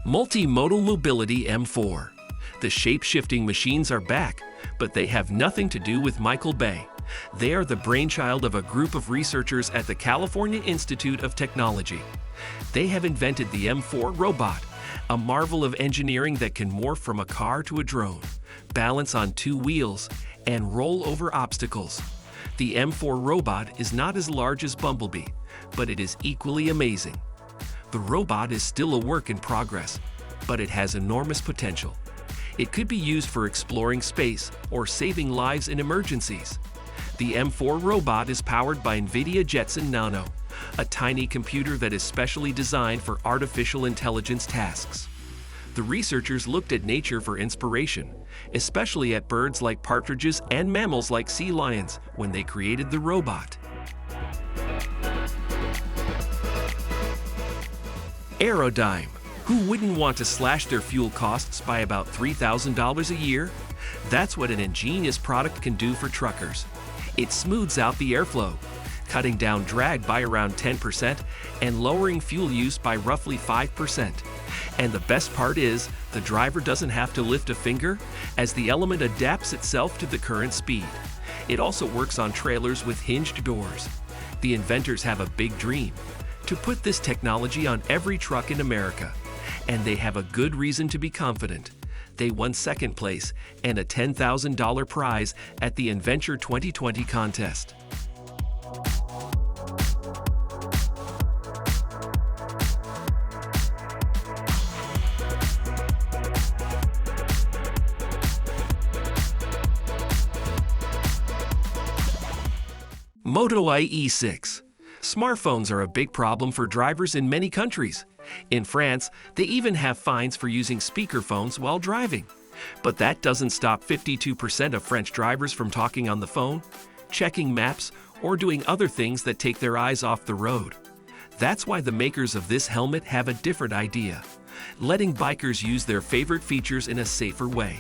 Multi-Modal Mobility M4. The shape-shifting machines are back, but they have nothing to do with Michael Bay. They are the brainchild of a group of researchers at the California Institute of Technology. They have invented the M4 robot, a marvel of engineering that can morph from a car to a drone, balance on two wheels, and roll over obstacles. The M4 robot is not as large as Bumblebee, but it is equally amazing. The robot is still a work in progress, but it has enormous potential. It could be used for exploring space or saving lives in emergencies. The M4 robot is powered by NVIDIA Jetson Nano, a tiny computer that is specially designed for artificial intelligence tasks. The researchers looked at nature for inspiration, especially at birds like partridges and mammals like sea lions when they created the robot. Aerodyme. Who wouldn't want to slash their fuel costs by about $3,000 a year? That's what an ingenious product can do for truckers. It smooths out the airflow, cutting down drag by around 10% and lowering fuel use by roughly 5%. And the best part is, the driver doesn't have to lift a finger, as the element adapts itself to the current speed. It also works on trailers with hinged doors. The inventors have a big dream: to put this technology on every truck in America. And they have a good reason to be confident. They won second place and a $10,000 prize at the Inventure 2020 contest. MotoEye E6. Smartphones are a big problem for drivers in many countries. In France, they even have fines for using speakerphones while driving. But that doesn't stop 52% of French drivers from talking on the phone, checking maps, or doing other things that take their eyes off the road. That's why the makers of this helmet have a different idea: letting bikers use their favorite features in a safer way.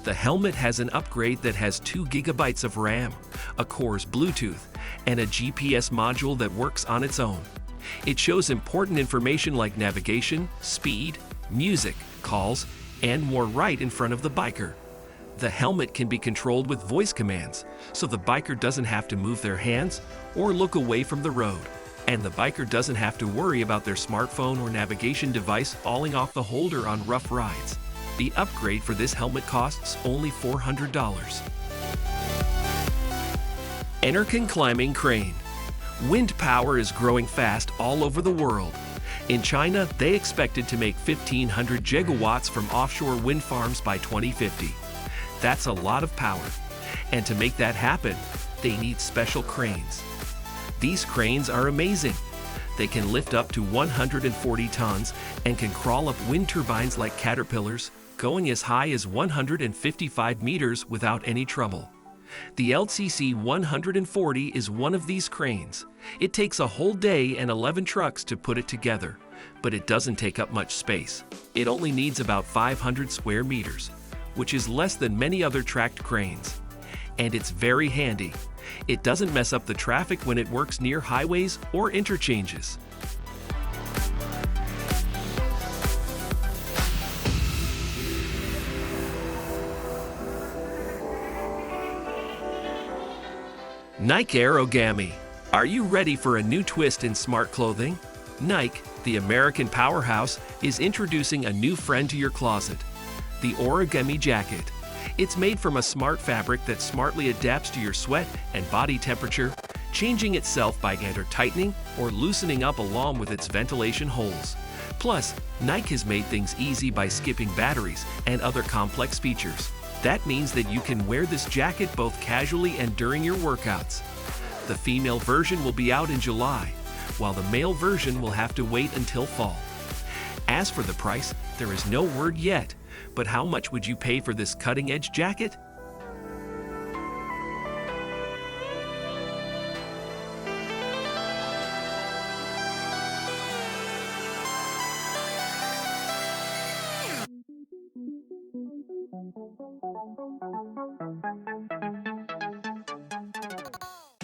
The helmet has an upgrade that has 2 GB of RAM, a core's Bluetooth, and a GPS module that works on its own. It shows important information like navigation, speed, music, calls, and more right in front of the biker. The helmet can be controlled with voice commands, so the biker doesn't have to move their hands or look away from the road. And the biker doesn't have to worry about their smartphone or navigation device falling off the holder on rough rides. The upgrade for this helmet costs only $400. ENERCON Climbing Crane. Wind power is growing fast all over the world. In China, they expected to make 1,500 gigawatts from offshore wind farms by 2050. That's a lot of power. And to make that happen, they need special cranes. These cranes are amazing. They can lift up to 140 tons and can crawl up wind turbines like caterpillars, going as high as 155 meters without any trouble. The LCC 140 is one of these cranes. It takes a whole day and 11 trucks to put it together, but it doesn't take up much space. It only needs about 500 square meters, which is less than many other tracked cranes. And it's very handy. It doesn't mess up the traffic when it works near highways or interchanges. Nike Aerogami. Are you ready for a new twist in smart clothing? Nike, the American powerhouse, is introducing a new friend to your closet: the Aerogami jacket. It's made from a smart fabric that smartly adapts to your sweat and body temperature, changing itself by either tightening or loosening up along with its ventilation holes. Plus, Nike has made things easy by skipping batteries and other complex features. That means that you can wear this jacket both casually and during your workouts. The female version will be out in July, while the male version will have to wait until fall. As for the price, there is no word yet, but how much would you pay for this cutting-edge jacket?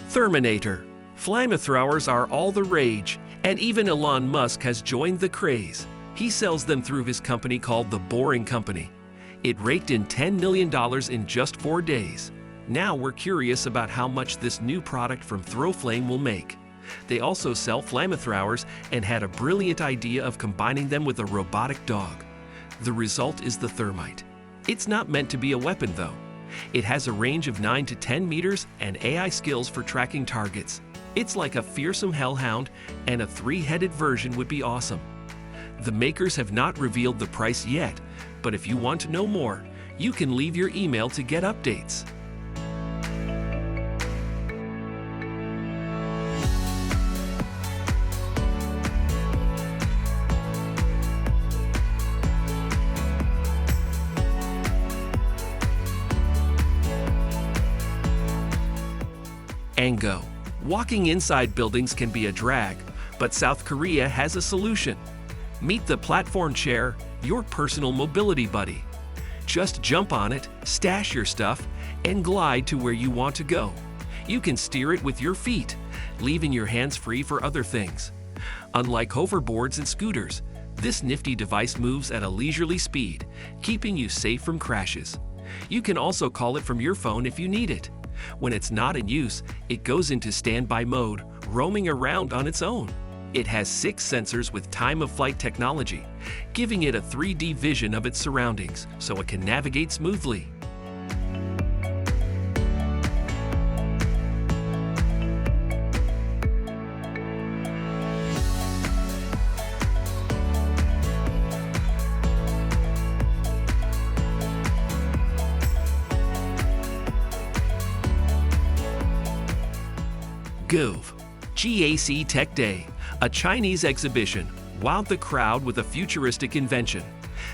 Thermonator. Flamethrowers are all the rage, and even Elon Musk has joined the craze. He sells them through his company called The Boring Company. It raked in $10 million in just 4 days. Now we're curious about how much this new product from Throwflame will make. They also sell flamethrowers and had a brilliant idea of combining them with a robotic dog. The result is the Thermite. It's not meant to be a weapon though. It has a range of 9 to 10 meters and AI skills for tracking targets. It's like a fearsome hellhound, and a 3-headed version would be awesome. The makers have not revealed the price yet, but if you want to know more, you can leave your email to get updates. AngGo. Walking inside buildings can be a drag, but South Korea has a solution. Meet the platform chair, your personal mobility buddy. Just jump on it, stash your stuff, and glide to where you want to go. You can steer it with your feet, leaving your hands free for other things. Unlike hoverboards and scooters, this nifty device moves at a leisurely speed, keeping you safe from crashes. You can also call it from your phone if you need it. When it's not in use, it goes into standby mode, roaming around on its own. It has 6 sensors with time-of-flight technology, giving it a 3D vision of its surroundings so it can navigate smoothly. Gove. GAC Tech Day, a Chinese exhibition, wowed the crowd with a futuristic invention.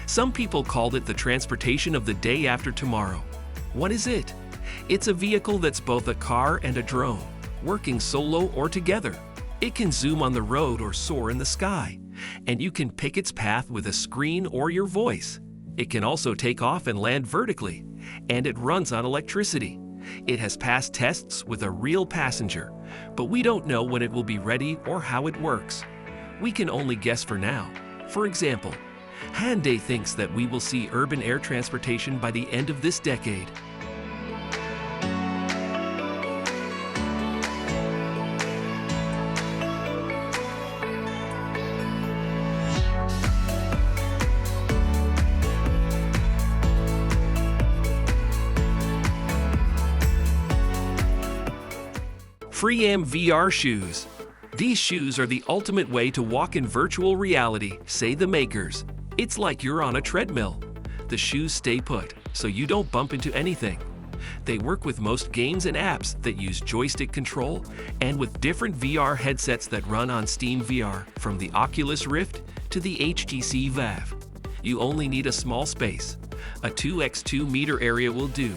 Some people called it the transportation of the day after tomorrow. What is it? It's a vehicle that's both a car and a drone, working solo or together. It can zoom on the road or soar in the sky, and you can pick its path with a screen or your voice. It can also take off and land vertically, and it runs on electricity. It has passed tests with a real passenger, but we don't know when it will be ready or how it works. We can only guess for now. For example, Hyundai thinks that we will see urban air transportation by the end of this decade. Freeaim VR Shoes. These shoes are the ultimate way to walk in virtual reality, say the makers. It's like you're on a treadmill. The shoes stay put, so you don't bump into anything. They work with most games and apps that use joystick control, and with different VR headsets that run on Steam VR, from the Oculus Rift to the HTC Vive. You only need a small space. A 2x2 meter area will do.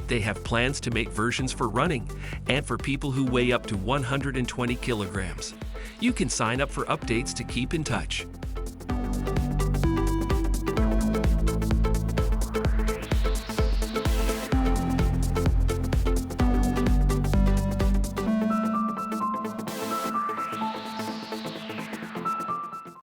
They have plans to make versions for running and for people who weigh up to 120 kilograms. You can sign up for updates to keep in touch.